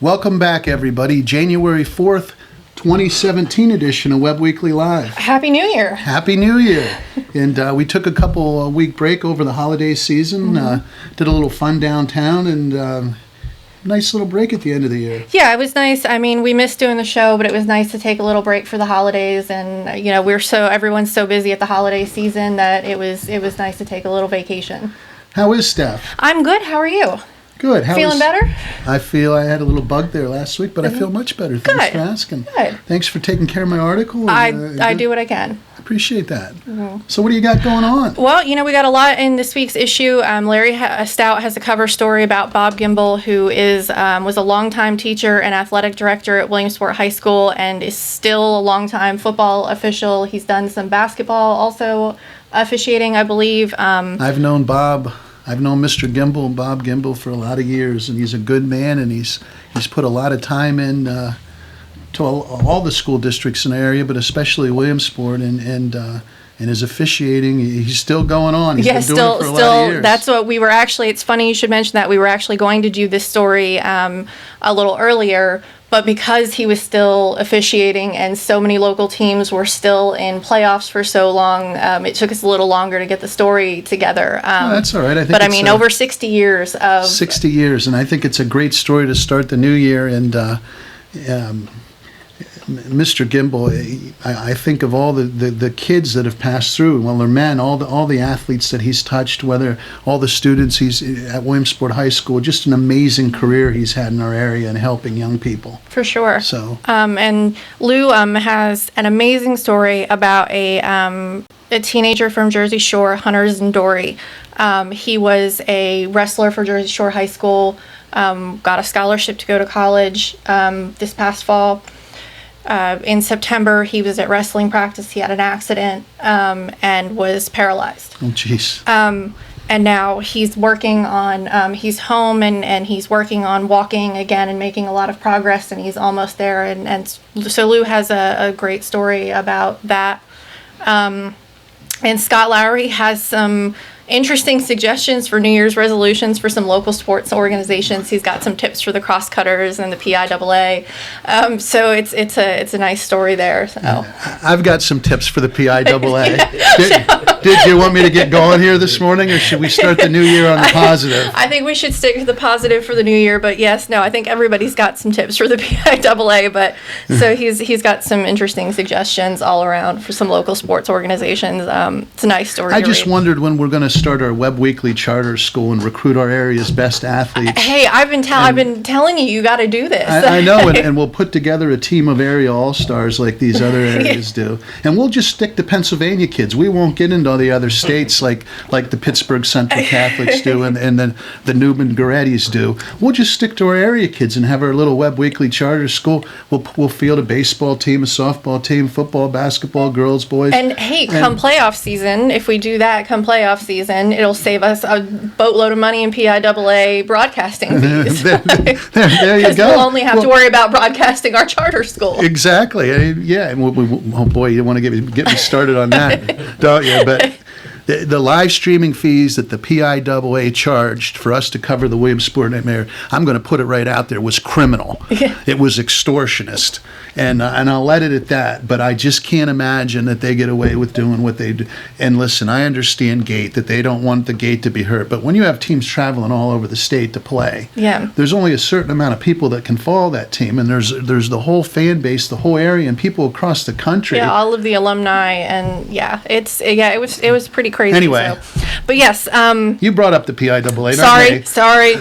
Welcome back, everybody. January 4th, 2017 edition of Webb Weekly Live. Happy New Year. Happy New Year. And we took a couple week break over the holiday season, did a little fun downtown, and nice little break at the end of the year. Yeah, it was nice. I mean, we missed doing the show, but it was nice to take a little break for the holidays. And, you know, everyone's so busy at the holiday season that it was nice to take a little vacation. How is Steph? I'm good. How are you? Good. Feeling better? I feel I had a little bug there last week, but I feel much better. Thanks for asking. Good. Thanks for taking care of my article. I do what I can. Appreciate that. Mm-hmm. So what do you got going on? Well, you know, we got a lot in this week's issue. Larry Stout has a cover story about Bob Gimble, who was a longtime teacher and athletic director at Williamsport High School and is still a longtime football official. He's done some basketball also officiating, I believe. I've known Mr. Gimble, Bob Gimble, for a lot of years, and he's a good man, and he's put a lot of time in to all the school districts in the area, but especially Williamsport, and his officiating. He's still going on. He's been doing it for a lot of years. That's what we were actually. It's funny you should mention that. We were actually going to do this story a little earlier. But because he was still officiating and so many local teams were still in playoffs for so long, it took us a little longer to get the story together. That's all right. I mean, over 60 years of... 60 years, and I think it's a great story to start the new year. And Mr. Gimble, I think of all the kids that have passed through. Well, they're men, all the athletes that he's touched, whether all the students he's at Williamsport High School, just an amazing career he's had in our area and helping young people. For sure. So, and Lou has an amazing story about a teenager from Jersey Shore, Hunter Zindori. He was a wrestler for Jersey Shore High School, got a scholarship to go to college this past fall. In September, he was at wrestling practice. He had an accident and was paralyzed. Oh, jeez. And now he's working on, he's home and he's working on walking again and making a lot of progress, and he's almost there. And so Lou has a great story about that. And Scott Lowry has some interesting suggestions for New Year's resolutions for some local sports organizations. He's got some tips for the crosscutters and the PIAA. So it's a nice story there. So. I've got some tips for the PIAA. Did you want me to get going here this morning, or should we start the new year on the positive? I think we should stick to the positive for the new year, but I think everybody's got some tips for the PIAA, but so he's got some interesting suggestions all around for some local sports organizations. It's a nice story. I just wondered when we're going to start our Webb Weekly charter school and recruit our area's best athletes. Hey, I've been telling you got to do this. I know, and we'll put together a team of area all-stars like these other areas do, and we'll just stick to Pennsylvania kids. We won't get into all the other states like the Pittsburgh Central Catholics do and then the Newman Gorettis do. We'll just stick to our area kids and have our little Webb Weekly charter school. We'll field a baseball team, a softball team, football, basketball, girls, boys. And hey, come playoff season, if we do that come playoff season, it'll save us a boatload of money in PIAA broadcasting fees. there you go. Because we'll only have to worry about broadcasting our charter school. Exactly. Yeah. And oh boy, you want to get me started on that, don't you? But the live streaming fees that the PIAA charged for us to cover the Williamsport Nightmare, I'm going to put it right out there, was criminal. Yeah. It was extortionist. And I'll let it at that, but I just can't imagine that they get away with doing what they do. And listen, I understand gate, that they don't want the gate to be hurt, but when you have teams traveling all over the state to play, there's only a certain amount of people that can follow that team, and there's the whole fan base, the whole area, and people across the country. Yeah, all of the alumni, and it was pretty crazy. Anyway, so. But yes, you brought up the PIAA. Sorry.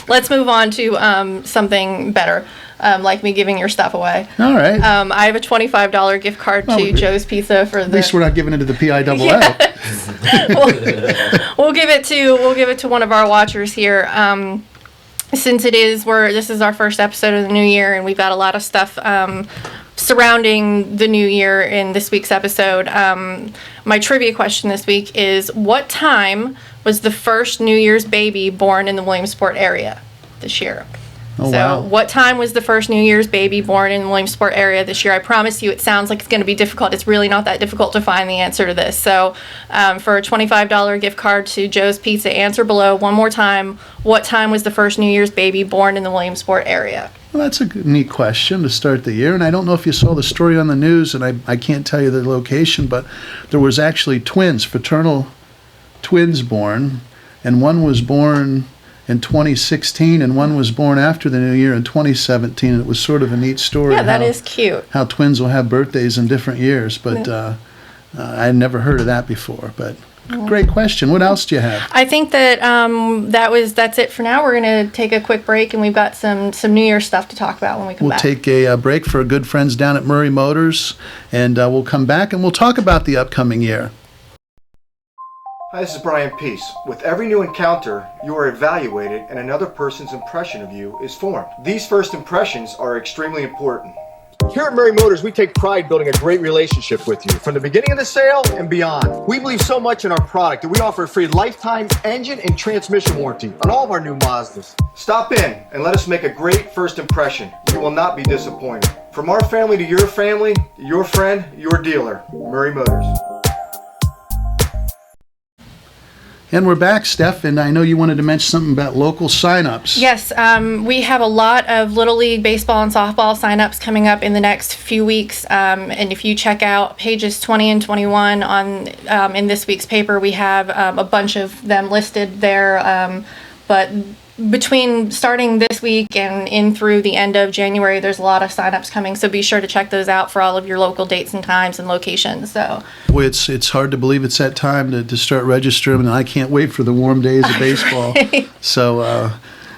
Let's move on to something better. Like me giving your stuff away. All right. I have a $25 gift card to Joe's Pizza for At least we're not giving it to the PIAA. We'll give it to one of our watchers here. Since this is our first episode of the new year, and we've got a lot of stuff surrounding the new year in this week's episode. My trivia question this week is: what time was the first New Year's baby born in the Williamsport area this year? Oh, So, wow. what time was the first New Year's baby born in the Williamsport area this year? I promise you, it sounds like it's going to be difficult. It's really not that difficult to find the answer to this. So, for a $25 gift card to Joe's Pizza, answer below one more time. What time was the first New Year's baby born in the Williamsport area? Well, that's a neat question to start the year. And I don't know if you saw the story on the news, and I can't tell you the location, but there was actually fraternal twins born, and one was born in 2016, and one was born after the new year in 2017. And it was sort of a neat story. Yeah, that is cute. How twins will have birthdays in different years, but I had never heard of that before. But great question. What else do you have? I think that that's it for now. We're going to take a quick break, and we've got some New Year's stuff to talk about when we come We'll back. take a break for our good friends down at Murray Motors, and we'll come back and we'll talk about the upcoming year. Hi, this is Brian Peace. With every new encounter, you are evaluated and another person's impression of you is formed. These first impressions are extremely important. Here at Murray Motors, we take pride building a great relationship with you from the beginning of the sale and beyond. We believe so much in our product that we offer a free lifetime engine and transmission warranty on all of our new Mazdas. Stop in and let us make a great first impression. You will not be disappointed. From our family to your family, your friend, your dealer, Murray Motors. And we're back, Steph, and I know you wanted to mention something about local signups. Yes, we have a lot of Little League baseball and softball signups coming up in the next few weeks. And if you check out pages 20 and 21 on in this week's paper, we have a bunch of them listed there. But between starting this week and in through the end of January, there's a lot of signups coming. So be sure to check those out for all of your local dates and times and locations. So. Boy, it's hard to believe it's that time to start registering, and I can't wait for the warm days of baseball. So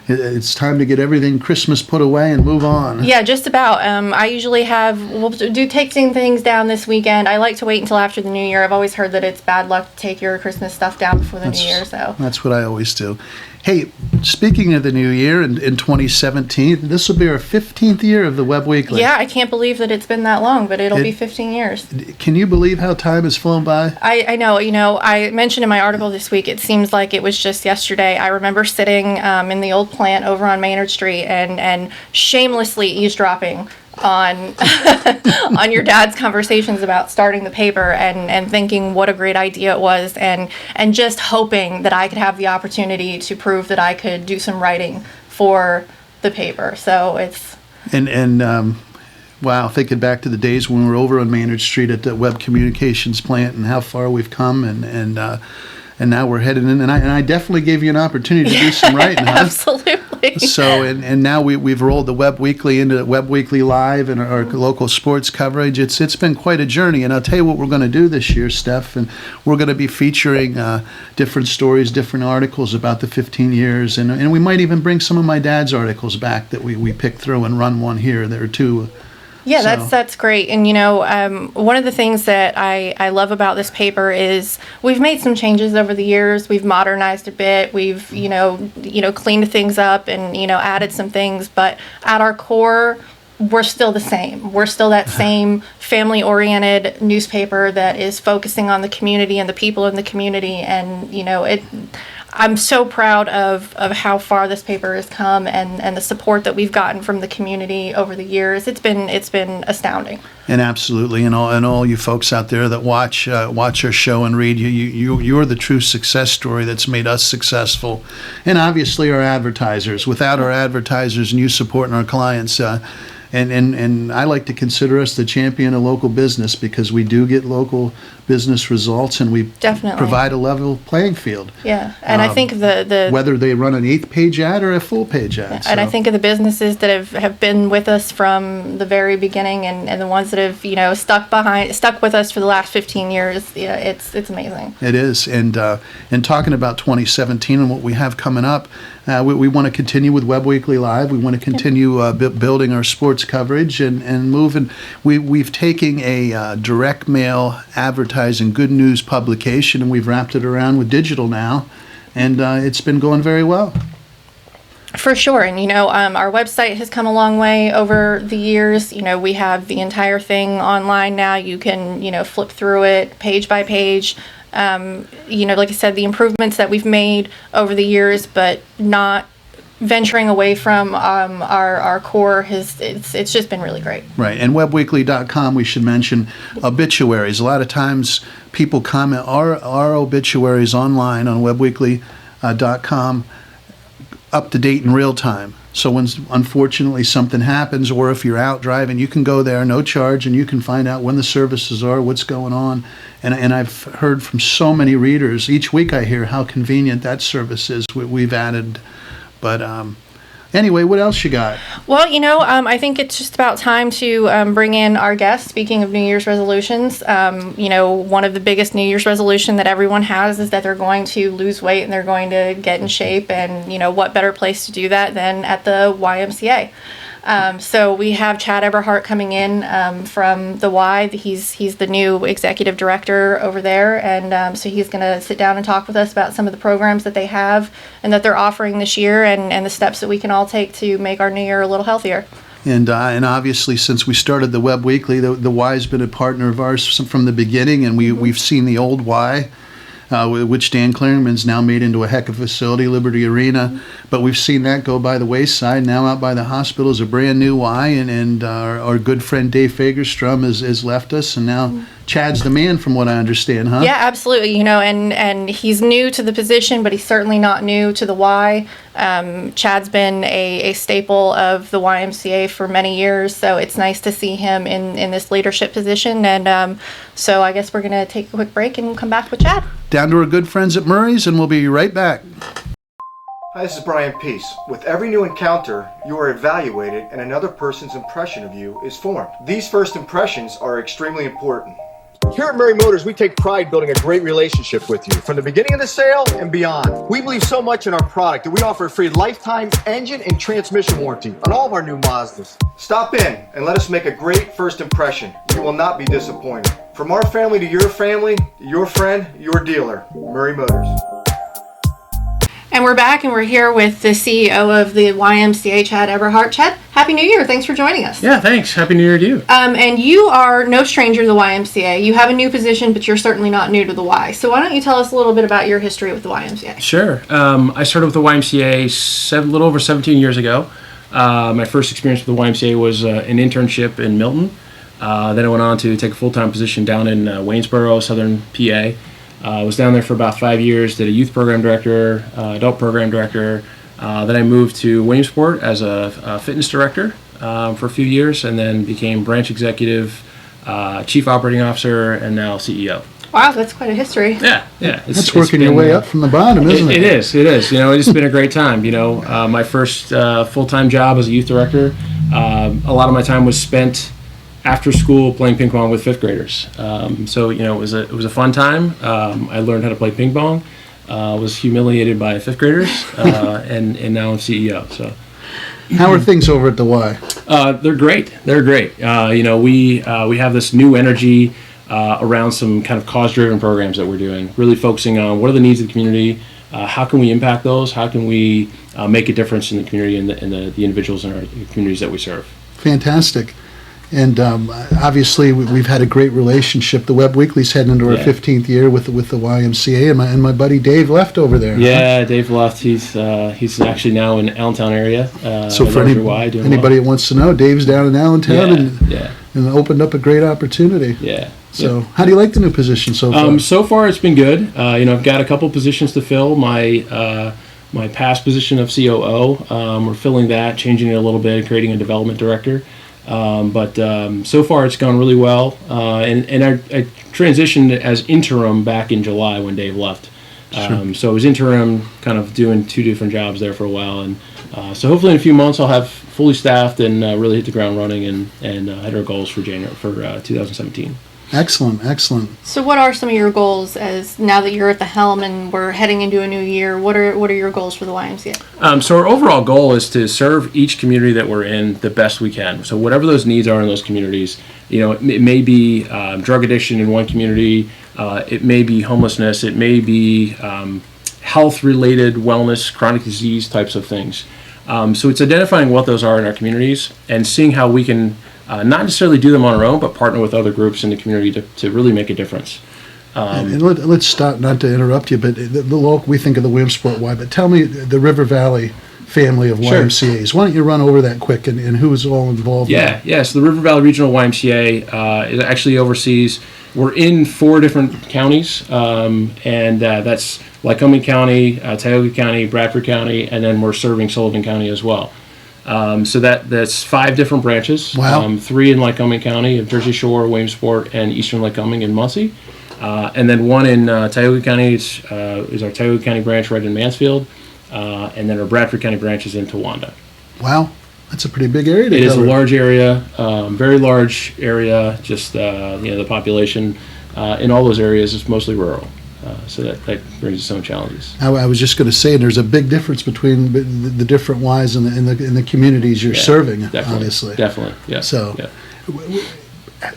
it's time to get everything Christmas put away and move on. Yeah, just about. I usually we'll do taking things down this weekend. I like to wait until after the New Year. I've always heard that it's bad luck to take your Christmas stuff down before the New Year. So that's what I always do. Hey, speaking of the new year, in 2017, this will be our 15th year of the Webb Weekly. Yeah, I can't believe that it's been that long, but it'll be 15 years. Can you believe how time has flown by? I know. You know, I mentioned in my article this week, it seems like it was just yesterday. I remember sitting in the old plant over on Maynard Street and shamelessly eavesdropping on on your dad's conversations about starting the paper and thinking what a great idea it was and just hoping that I could have the opportunity to prove that I could do some writing for the paper. So it's wow, thinking back to the days when we were over on Maynard Street at the Webb Communications plant and how far we've come and now we're headed in, and I definitely gave you an opportunity to do some writing, huh? Absolutely. So, and now we've rolled the Webb Weekly into Webb Weekly Live and our local sports coverage. It's been quite a journey, and I'll tell you what we're going to do this year, Steph, and we're going to be featuring different stories, different articles about the 15 years, and we might even bring some of my dad's articles back that we picked through and run one here. There are two. Yeah, So- that's great. And, you know, one of the things that I love about this paper is we've made some changes over the years. We've modernized a bit. We've, you know, cleaned things up and, added some things. But at our core, we're still the same. We're still that same family-oriented newspaper that is focusing on the community and the people in the community. And, I'm so proud of how far this paper has come and the support that we've gotten from the community over the years. It's been astounding. And absolutely, and all you folks out there that watch our show and read, you're the true success story that's made us successful, and obviously our advertisers. Without our advertisers and you supporting our clients, and I like to consider us the champion of local business because we do get local business results and we Definitely provide a level playing field. Yeah, and I think the whether they run an 8-page ad or a full-page ad. And I So- think of the businesses that have been with us from the very beginning and the ones that have stuck with us for the last 15 years. Yeah, it's amazing. It is, and talking about 2017 and what we have coming up, we want to continue with Webb Weekly Live. We want to continue building our sports coverage and moving. We've taken a direct mail advertising good news publication, and we've wrapped it around with digital now, and it's been going very well. For sure. And, our website has come a long way over the years. We have the entire thing online now. You can, flip through it page by page. Like I said, the improvements that we've made over the years, but not venturing away from our core, it's just been really great. Right, and WebbWeekly.com, we should mention obituaries. A lot of times people comment our obituaries online on WebbWeekly.com up to date in real time. So when unfortunately something happens, or if you're out driving, you can go there, no charge, and you can find out when the services are, what's going on. And I've heard from so many readers, each week I hear how convenient that service is. We've added, but anyway, what else you got? Well, I think it's just about time to bring in our guest. Speaking of New Year's resolutions, one of the biggest New Year's resolution that everyone has is that they're going to lose weight and they're going to get in shape. And, what better place to do that than at the YMCA? So we have Chad Eberhart coming in from the Y. He's the new executive director over there, and so he's going to sit down and talk with us about some of the programs that they have and that they're offering this year, and the steps that we can all take to make our new year a little healthier. And obviously, since we started the Webb Weekly, the Y's been a partner of ours from the beginning, and we've seen the old Y, which Dan Clearman's now made into a heck of a facility, Liberty Arena. But we've seen that go by the wayside. Now out by the hospital is a brand new Y, and our good friend Dave Fagerstrom has left us, and now Chad's the man, from what I understand, huh? Yeah, absolutely. And he's new to the position, but he's certainly not new to the Y. Chad's been a staple of the YMCA for many years, so it's nice to see him in this leadership position. And so I guess we're going to take a quick break and come back with Chad. Down to our good friends at Murray's, and we'll be right back. Hi, this is Brian Peace. With every new encounter, you are evaluated and another person's impression of you is formed. These first impressions are extremely important. Here at Murray Motors, we take pride building a great relationship with you from the beginning of the sale and beyond. We believe so much in our product that we offer a free lifetime engine and transmission warranty on all of our new Mazdas. Stop in and let us make a great first impression. You will not be disappointed. From our family to your family, your friend, your dealer, Murray Motors. And we're back, and we're here with the CEO of the YMCA, Chad Eberhart. Chad, Happy New Year. Thanks for joining us. Yeah, thanks. Happy New Year to you. And you are no stranger to the YMCA. You have a new position, but you're certainly not new to the Y. So why don't you tell us a little bit about your history with the YMCA? Sure. I started with the YMCA a little over 17 years ago. My first experience with the YMCA was an internship in Milton. Then I went on to take a full-time position down in Waynesboro, southern PA. I was down there for about 5 years, did a youth program director, adult program director. Then I moved to Williamsport as a fitness director for a few years, and then became branch executive, chief operating officer, and now CEO. Wow, that's quite a history. Yeah. That's working your way up from the bottom, isn't it? It is. It's just been a great time. My first full-time job as a youth director, a lot of my time was spent after school playing ping pong with fifth graders. So it was a fun time. I learned how to play ping pong. Was humiliated by fifth graders, and now I'm CEO. So, how are things over at the Y? They're great. We have this new energy around some kind of cause-driven programs that we're doing. Really focusing on what are the needs of the community. How can we impact those? How can we make a difference in the community and the individuals in our communities that we serve? Fantastic. And obviously, we've had a great relationship. The Webb Weekly's heading into our 15th year with the YMCA, and my buddy Dave left over there. Yeah, Dave left. He's actually now in Allentown area. So for anybody that wants to know, Dave's down in Allentown and opened up a great opportunity. Yeah. So how do you like the new position so far? So far, it's been good. I've got a couple positions to fill. My past position of COO, we're filling that, changing it a little bit, creating a development director. But so far it's gone really well, and I transitioned as interim back in July when Dave left. Sure. So I was interim, kind of doing two different jobs there for a while, and so hopefully in a few months I'll have fully staffed and really hit the ground running and hit our goals for 2017. Excellent. So what are some of your goals as now that you're at the helm and we're heading into a new year? What are your goals for the YMCA? So our overall goal is to serve each community that we're in the best we can. So whatever those needs are in those communities, it may be drug addiction in one community, it may be homelessness, it may be health-related wellness, chronic disease types of things. So it's identifying what those are in our communities and seeing how we can not necessarily do them on our own, but partner with other groups in the community to really make a difference. And let's stop, not to interrupt you, but the local, we think of the Williamsport Y, but tell me the River Valley family of Sure. YMCA's. Why don't you run over that quick and who is all involved? Yeah, yeah. So the River Valley Regional YMCA it actually oversees. We're in 4 different counties, and that's Lycoming County, Tioga County, Bradford County, and then we're serving Sullivan County as well. So that's 5 different branches. Wow. 3 in Lycoming County, of Jersey Shore, Williamsport, and Eastern Lycoming in Muncie. And then 1 in Tioga County is our Tioga County branch right in Mansfield. And then our Bradford County branch is in Towanda. Wow. That's a pretty big area to It is a cover. large area, very large area. Just the population in all those areas is mostly rural, so that brings its own challenges. I was just going to say, there's a big difference between the different Ys in the communities you're serving, Definitely, obviously. definitely, yeah. So, yeah.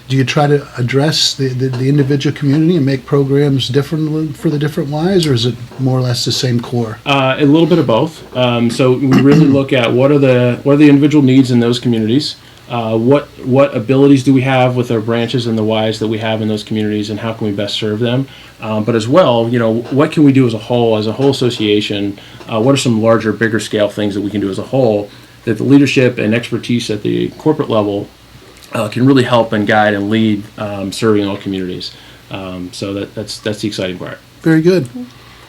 do you try to address the individual community and make programs different for the different Ys, or is it more or less the same core? A little bit of both. So we really look at what are the individual needs in those communities. What abilities do we have with our branches and the Ys that we have in those communities, and how can we best serve them? But as well, what can we do as a whole association? What are some larger, bigger scale things that we can do as a whole that the leadership and expertise at the corporate level can really help and guide and lead serving all communities. So that's the exciting part. Very good.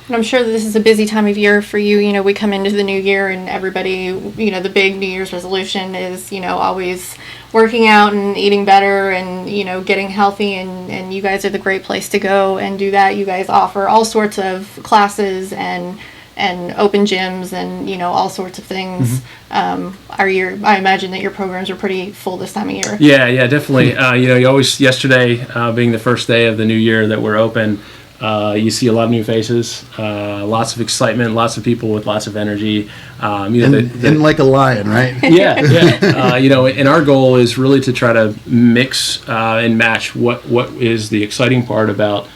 And I'm sure that this is a busy time of year for you. We come into the new year and everybody, the big New Year's resolution is, always working out and eating better and, getting healthy. And you guys are the great place to go and do that. You guys offer all sorts of classes and open gyms and, all sorts of things. I imagine that your programs are pretty full this time of year. Yeah, definitely. You always, yesterday being the first day of the new year that we're open, you see a lot of new faces, lots of excitement, lots of people with lots of energy. And like a lion, right? Yeah. And our goal is really to try to mix and match what is the exciting part about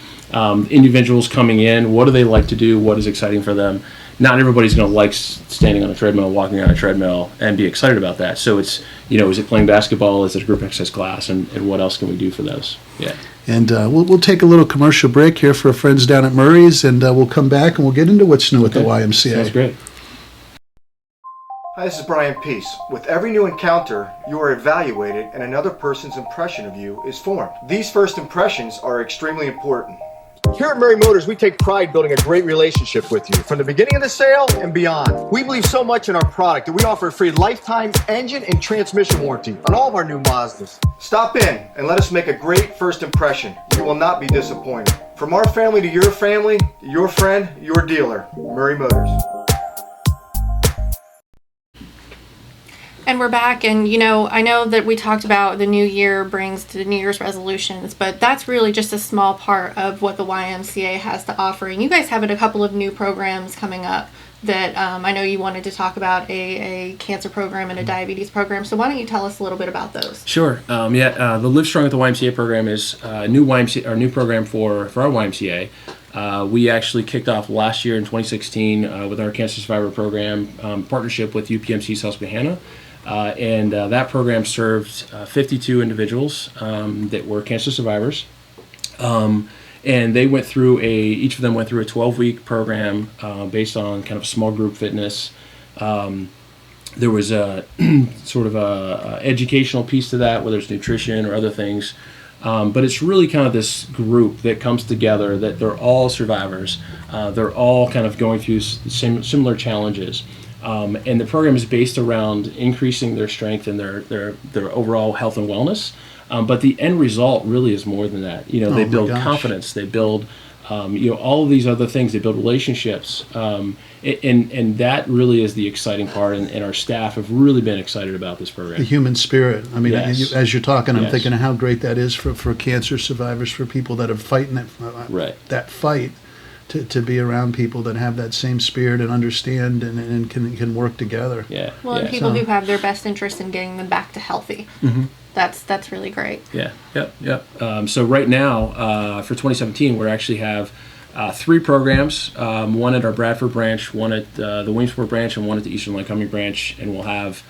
individuals coming in. What do they like to do? What is exciting for them? Not everybody's going to like standing on a treadmill, walking on a treadmill, and be excited about that. So it's, is it playing basketball? Is it a group exercise class? And what else can we do for those? Yeah. And we'll take a little commercial break here for our friends down at Murray's, and we'll come back and we'll get into what's new at the YMCA. Sounds great. Hi, this is Brian Peace. With every new encounter, you are evaluated and another person's impression of you is formed. These first impressions are extremely important. Here at Murray Motors, we take pride building a great relationship with you from the beginning of the sale and beyond. We believe so much in our product that we offer a free lifetime engine and transmission warranty on all of our new Mazdas. Stop in and let us make a great first impression. You will not be disappointed. From our family to your family, your friend, your dealer, Murray Motors. And we're back, and I know that we talked about the new year brings the New Year's resolutions, but that's really just a small part of what the YMCA has to offer. And you guys have a couple of new programs coming up that I know you wanted to talk about, a cancer program and a diabetes program. So why don't you tell us a little bit about those? Sure. The Live Strong at the YMCA program is a new program for our YMCA. We actually kicked off last year in 2016 with our cancer survivor program partnership with UPMC Susquehanna. And that program served 52 individuals that were cancer survivors. And they went through each of them went through a 12-week program based on kind of small group fitness. There was a sort of a educational piece to that, whether it's nutrition or other things. But it's really kind of this group that comes together, that they're all survivors. They're all kind of going through similar challenges. And the program is based around increasing their strength and their overall health and wellness. But the end result really is more than that. They build confidence. They build, all of these other things. They build relationships. And that really is the exciting part. And our staff have really been excited about this program. The human spirit. I mean, Yes. as you're talking, I'm Yes. thinking of how great that is for cancer survivors, for people that are fighting that fight. To be around people that have that same spirit and understand and can work together. Yeah. Well, and people who have their best interest in getting them back to healthy. Mm-hmm. That's really great. Yeah. Yep. So right now, for 2017, we actually have 3 programs, one at our Bradford branch, one at the Williamsport branch, and one at the Eastern Lycoming branch, and we'll have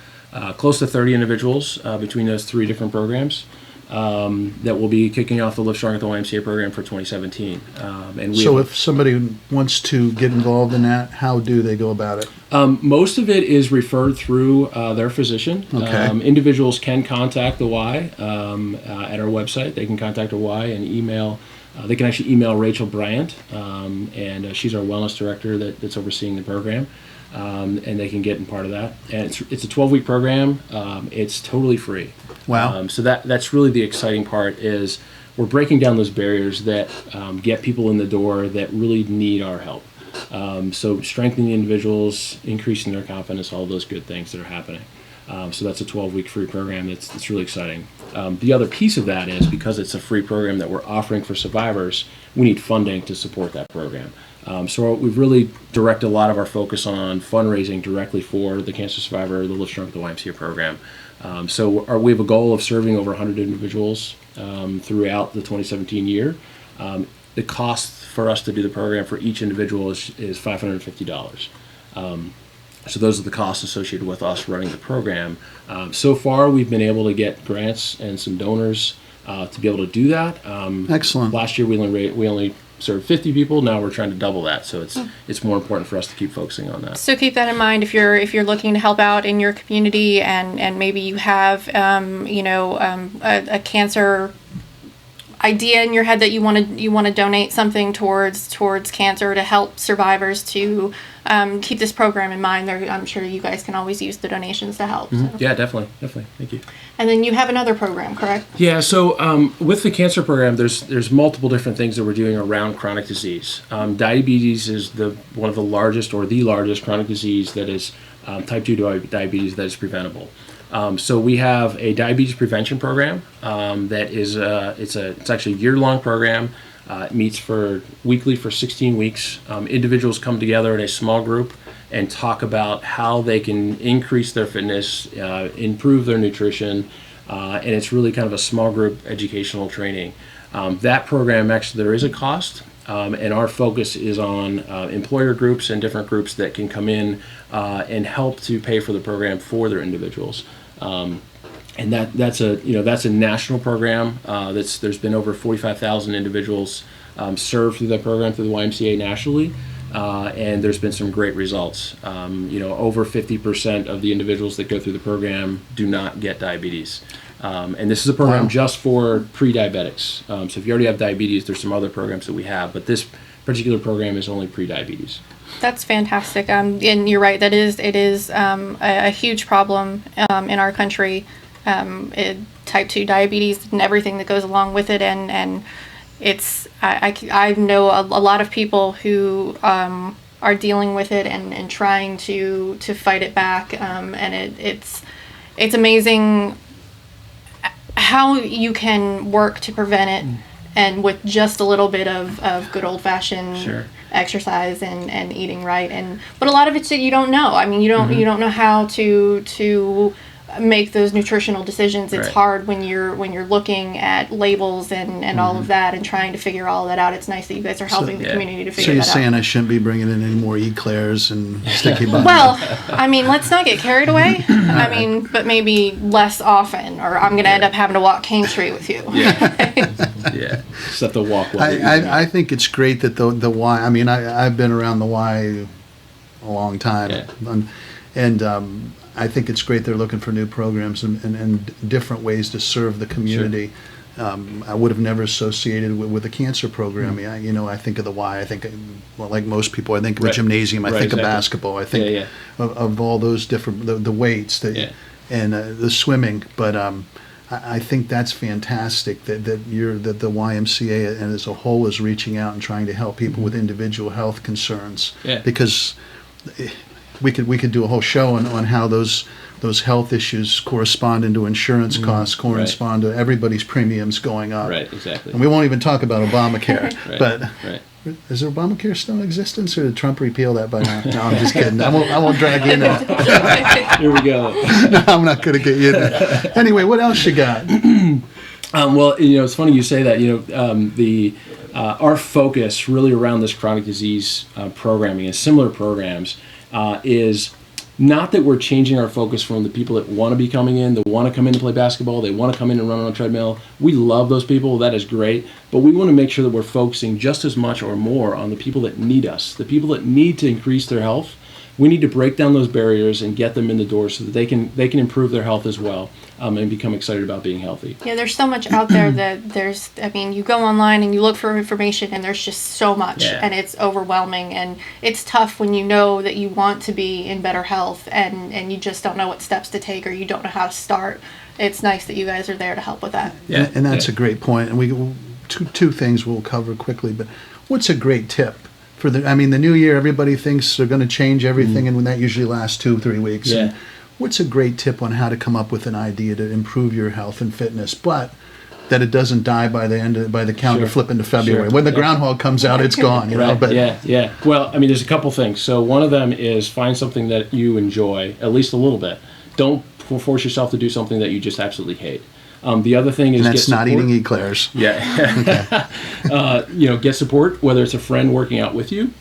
close to 30 individuals between those 3 different programs. that will be kicking off the Live Strong at the YMCA program for 2017. And So if somebody wants to get involved in that, how do they go about it? most of it is referred through their physician. Okay. Individuals can contact the Y at our website. They can contact our Y and email. They can actually email Rachel Bryant, and she's our wellness director that's overseeing the program. And they can get in part of that. And it's a 12-week program. It's totally free. Wow. So that's really the exciting part is we're breaking down those barriers that get people in the door that really need our help. So strengthening individuals, increasing their confidence, all those good things that are happening. So that's a 12-week free program. That's really exciting. The other piece of that is because it's a free program that we're offering for survivors, we need funding to support that program. So we've really directed a lot of our focus on fundraising directly for the cancer survivor, the Live Strong at the YMCA program. So we have a goal of serving over 100 individuals throughout the 2017 year. The cost for us to do the program for each individual is $550. So those are the costs associated with us running the program. So far, we've been able to get grants and some donors to be able to do that. Excellent. Last year, we only served 50 people. Now we're trying to double that. So it's more important for us to keep focusing on that. So keep that in mind if you're looking to help out in your community and maybe you have a cancer idea in your head that you want to donate something towards cancer to help survivors to keep this program in mind. I'm sure you guys can always use the donations to help. Mm-hmm. So. Yeah, definitely. Thank you. And then you have another program, correct? Yeah, so with the cancer program, there's multiple different things that we're doing around chronic disease. Diabetes is one of the largest or the largest chronic disease that is type 2 diabetes that is preventable. So we have a diabetes prevention program that is it's actually a year-long program. It meets weekly for 16 weeks. Individuals come together in a small group and talk about how they can increase their fitness, improve their nutrition, and it's really kind of a small group educational training. That program, actually, there is a cost, and our focus is on employer groups and different groups that can come in and help to pay for the program for their individuals. And that's a national program. There's been over 45,000 individuals served through that program through the YMCA nationally. And there's been some great results. Over 50% of the individuals that go through the program do not get diabetes. And this is a program just for pre-diabetics. So if you already have diabetes, there's some other programs that we have, but this particular program is only pre-diabetes. That's fantastic. And you're right. It is a huge problem in our country. Type 2 diabetes and everything that goes along with it, and it's I know a lot of people who are dealing with it and trying to fight it back, and it's amazing how you can work to prevent it, and with just a little bit of good old-fashioned Sure. exercise and eating right, but a lot of it's that you don't know. I mean, you don't know how to make those nutritional decisions. It's Right. hard when you're looking at labels and all of that and trying to figure all that out. It's nice that you guys are helping the community to So figure you're that out. saying I shouldn't be bringing in any more eclairs and sticky buns? Well, I mean, let's not get carried away. I mean, but maybe less often, or I'm going to end up having to walk King Street with you. Yeah, just have to walk. I think it's great that the Y. I mean, I've been around the Y a long time, Yeah. and I think it's great they're looking for new programs and different ways to serve the community. Sure. I would have never associated with a cancer program. I think of the Y. I think, like most people, I think of a gymnasium. I think exactly. of basketball. I think of all those different the weights and the swimming. But I think that's fantastic that the YMCA and as a whole is reaching out and trying to help people with individual health concerns. Yeah. Because we could do a whole show on how those health issues correspond into insurance costs, correspond to everybody's premiums going up. Right, exactly. And we won't even talk about Obamacare. But Right. is there Obamacare still in existence, or did Trump repeal that by now? No, I'm just kidding. I won't drag you in there. Here we go. No, I'm not going to get you in there. Anyway, what else you got? Well, it's funny you say that. Our focus really around this chronic disease programming and similar programs is Not that we're changing our focus from the people that want to be coming in, that want to come in to play basketball, they want to come in and run on a treadmill. We love those people, that is great, but we want to make sure that we're focusing just as much or more on the people that need us, the people that need to increase their health. We need to break down those barriers and get them in the door so that they can improve their health as well, and become excited about being healthy. Yeah, there's so much out there you go online and you look for information and there's just so much, and it's overwhelming, and it's tough when you know that you want to be in better health and you just don't know what steps to take, or you don't know how to start. It's nice that you guys are there to help with that. Yeah, and that's a great point. And we two things we'll cover quickly, but what's a great tip? The new year, everybody thinks they're going to change everything, and that usually lasts 2-3 weeks. Yeah. And what's a great tip on how to come up with an idea to improve your health and fitness, but that it doesn't die by the calendar flip into February? Sure. When the groundhog comes out, it's gone. You know. But yeah. Well, there's a couple things. So one of them is find something that you enjoy, at least a little bit. Don't force yourself to do something that you just absolutely hate. The other thing is, and that's not eating eclairs. Yeah. Get support, whether it's a friend working out with you,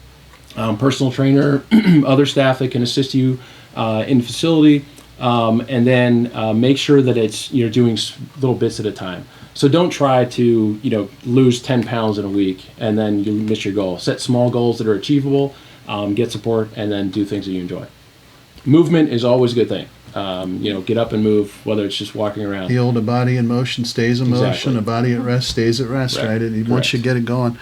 personal trainer, other staff that can assist you in the facility, and then make sure that you're doing little bits at a time. So don't try to lose 10 pounds in a week and then you miss your goal. Set small goals that are achievable, get support, and then do things that you enjoy. Movement is always a good thing. Get up and move, whether it's just walking around. The old, a body in motion stays in motion, Exactly. a body at rest stays at rest, right? Once Correct. you get it going.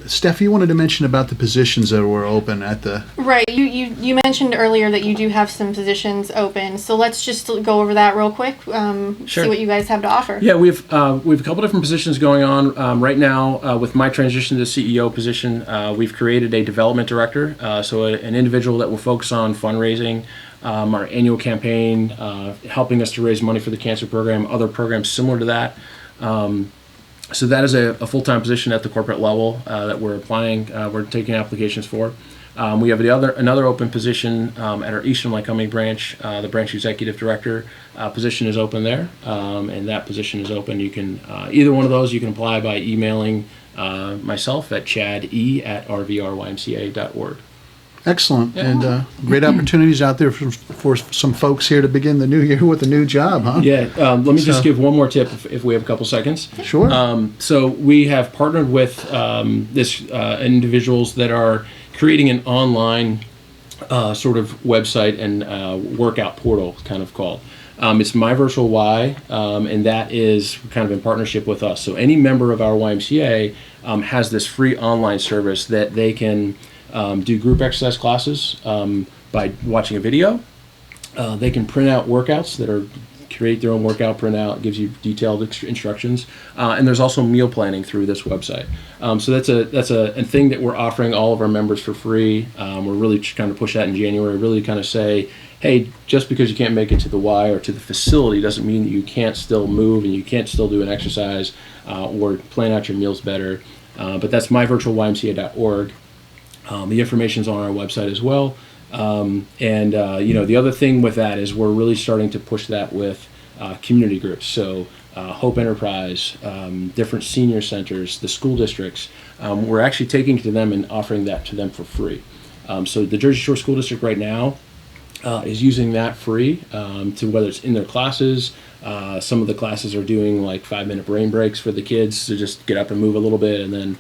Steph, you wanted to mention about the positions that were open at the... Right. You mentioned earlier that you do have some positions open, so let's just go over that real quick. Sure. See what you guys have to offer. Yeah, we have a couple different positions going on right now. With my transition to the CEO position, we've created a development director, so an individual that will focus on fundraising, our annual campaign, helping us to raise money for the cancer program, other programs similar to that. So that is a full-time position at the corporate level that we're applying. We're taking applications for. We have another open position at our Eastern Lycoming branch. The branch executive director position is open there, and that position is open. You can either one of those you can apply by emailing myself at chade@rvrymca.org. Excellent. And great opportunities out there for some folks here to begin the new year with a new job, huh? Yeah, let me just give one more tip if we have a couple seconds. Sure. So we have partnered with individuals that are creating an online sort of website and workout portal, kind of called. It's My Virtual Y, and that is kind of in partnership with us. So any member of our YMCA has this free online service that they can do group exercise classes by watching a video. They can print out workouts create their own workout printout. It gives you detailed instructions, and there's also meal planning through this website. So that's a thing that we're offering all of our members for free. We're really trying to push that in January. Really kind of say, hey, just because you can't make it to the Y or to the facility doesn't mean that you can't still move and you can't still do an exercise or plan out your meals better. But that's myvirtualymca.org. The information's on our website as well. The other thing with that is we're really starting to push that with community groups. So Hope Enterprise, different senior centers, the school districts. We're actually taking to them and offering that to them for free. So the Jersey Shore School District right now is using that free to whether it's in their classes. Some of the classes are doing like 5-minute brain breaks for the kids to just get up and move a little bit and then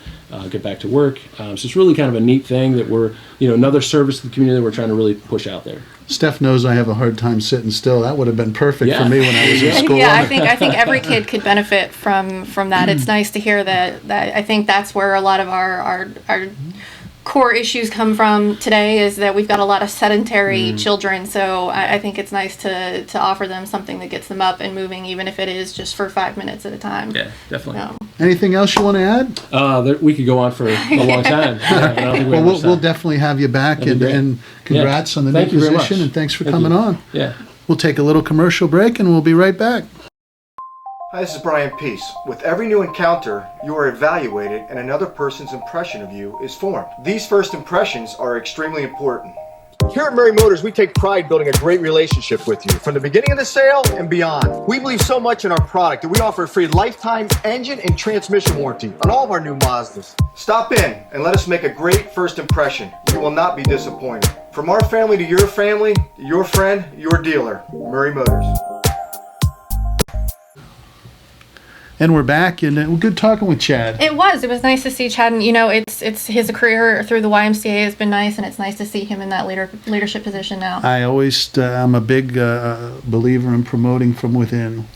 get back to work. So it's really kind of a neat thing that we're, another service to the community that we're trying to really push out there. Steph knows I have a hard time sitting still. That would have been perfect for me when I was in school. Yeah, I think every kid could benefit from that. It's nice to hear that I think that's where a lot of our core issues come from today, is that we've got a lot of sedentary children. So I think it's nice to offer them something that gets them up and moving, even if it is just for 5 minutes at a time. Yeah, definitely. Anything else you want to add? We could go on for a long time. Yeah, but I don't think we have much time. We'll definitely have you back, and congrats on the new position, and thanks for coming on. Yeah. We'll take a little commercial break, and we'll be right back. Hi, this is Brian Peace. With every new encounter, you are evaluated and another person's impression of you is formed. These first impressions are extremely important. Here at Murray Motors, we take pride building a great relationship with you from the beginning of the sale and beyond. We believe so much in our product that we offer a free lifetime engine and transmission warranty on all of our new Mazdas. Stop in and let us make a great first impression. You will not be disappointed. From our family to your family, your friend, your dealer, Murray Motors. And we're back, and good talking with Chad. It was nice to see Chad, and it's his career through the YMCA has been nice, and it's nice to see him in that leadership position now. I'm a big believer in promoting from within.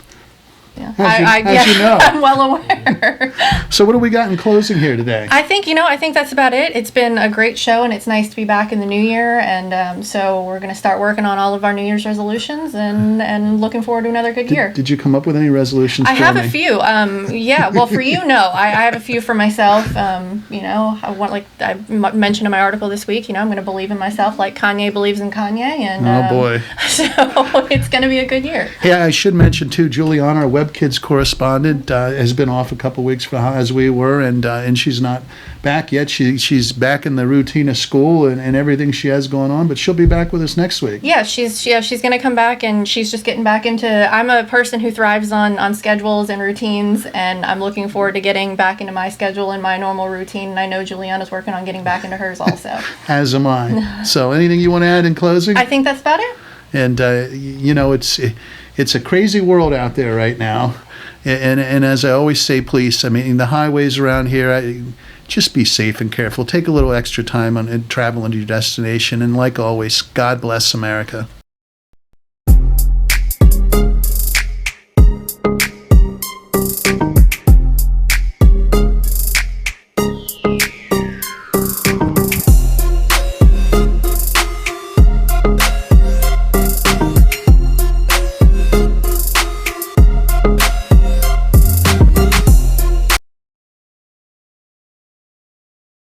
Yeah. As you know. I'm well aware. So what do we got in closing here today? I think that's about it. It's been a great show, and it's nice to be back in the new year. And so we're going to start working on all of our New Year's resolutions, and looking forward to another good year. Did you come up with any resolutions? I have a few. Yeah. Well, for you, no. I have a few for myself. I want, like I mentioned in my article this week. I'm going to believe in myself, like Kanye believes in Kanye. And oh boy. So it's going to be a good year. Yeah, I should mention too, Juliana, our Web Kids correspondent, has been off a couple weeks as we were, and she's not back yet. She's back in the routine of school and everything she has going on, but she'll be back with us next week. Yeah, she's going to come back, and she's just getting back into. I'm a person who thrives on schedules and routines, and I'm looking forward to getting back into my schedule and my normal routine. And I know Juliana's working on getting back into hers also. As am I. So, anything you want to add in closing? I think that's about it. And it's a crazy world out there right now. And as I always say, please, the highways around here, just be safe and careful. Take a little extra time on traveling to your destination. And like always, God bless America.